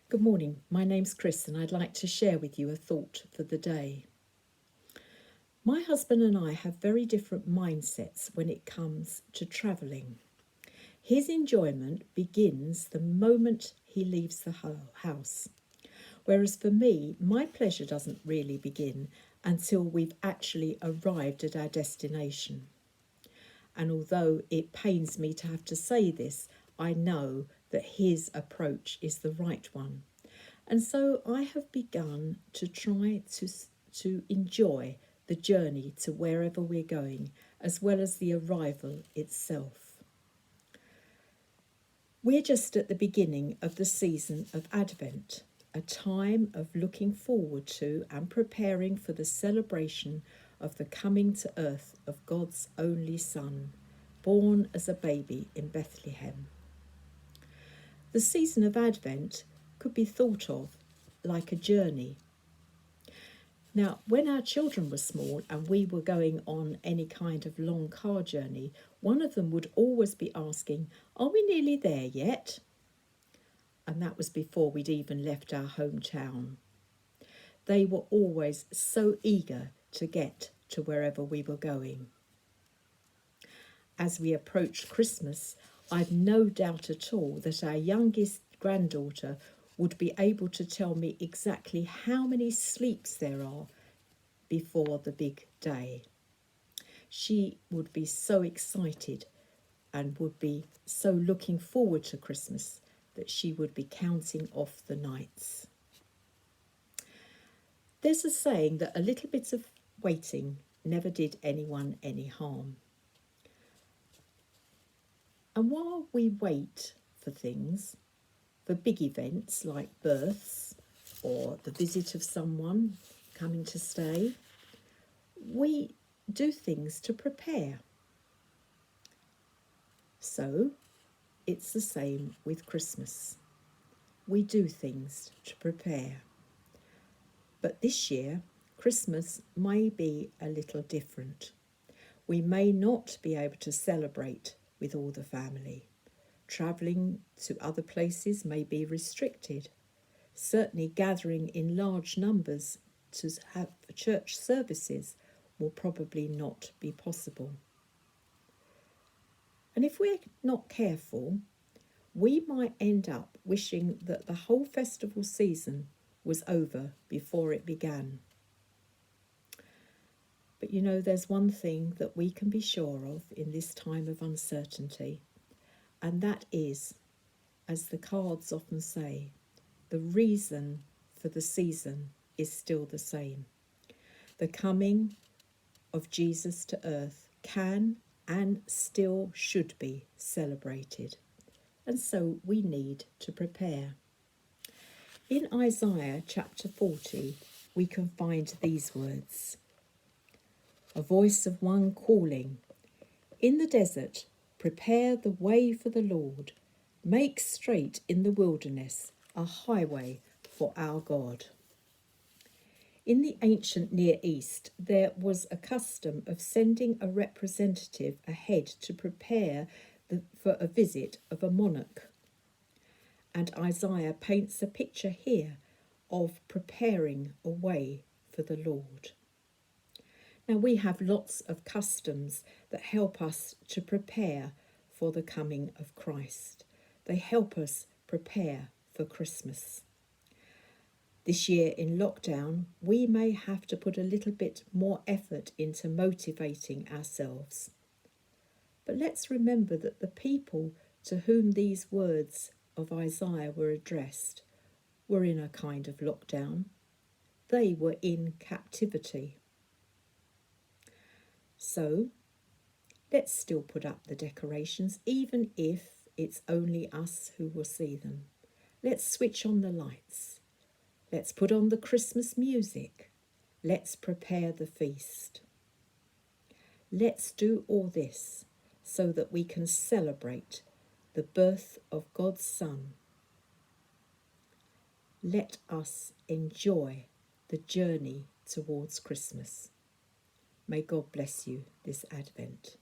Good morning, my name's Chris and I'd like to share with you a thought for the day. My husband and I have very different mindsets when it comes to travelling. His enjoyment begins the moment he leaves the house, whereas for me, my pleasure doesn't really begin until we've actually arrived at our destination. And although it pains me to have to say this, I know that his approach is the right one. And so I have begun to try to enjoy the journey to wherever we're going, as well as the arrival itself. We're just at the beginning of the season of Advent, a time of looking forward to and preparing for the celebration of the coming to earth of God's only Son, born as a baby in Bethlehem. The season of Advent could be thought of like a journey. Now, when our children were small and we were going on any kind of long car journey, one of them would always be asking, "Are we nearly there yet?" And that was before we'd even left our hometown. They were always so eager to get to wherever we were going. As we approached Christmas, I've no doubt at all that our youngest granddaughter would be able to tell me exactly how many sleeps there are before the big day. She would be so excited and would be so looking forward to Christmas that she would be counting off the nights. There's a saying that a little bit of waiting never did anyone any harm. And while we wait for things, for big events like births or the visit of someone coming to stay, we do things to prepare. So it's the same with Christmas. We do things to prepare. But this year, Christmas may be a little different. We may not be able to celebrate with all the family. Travelling to other places may be restricted. Certainly gathering in large numbers to have church services will probably not be possible. And if we're not careful, we might end up wishing that the whole festival season was over before it began. But you know, there's one thing that we can be sure of in this time of uncertainty, and that is, as the cards often say, the reason for the season is still the same. The coming of Jesus to earth can and still should be celebrated, and so we need to prepare. In Isaiah chapter 40, we can find these words: a voice of one calling, "In the desert, prepare the way for the Lord. Make straight in the wilderness a highway for our God." In the ancient Near East, there was a custom of sending a representative ahead to prepare for a visit of a monarch. And Isaiah paints a picture here of preparing a way for the Lord. Now, we have lots of customs that help us to prepare for the coming of Christ. They help us prepare for Christmas. This year in lockdown, we may have to put a little bit more effort into motivating ourselves. But let's remember that the people to whom these words of Isaiah were addressed were in a kind of lockdown. They were in captivity. So let's still put up the decorations, even if it's only us who will see them. Let's switch on the lights. Let's put on the Christmas music. Let's prepare the feast. Let's do all this so that we can celebrate the birth of God's Son. Let us enjoy the journey towards Christmas. May God bless you this Advent.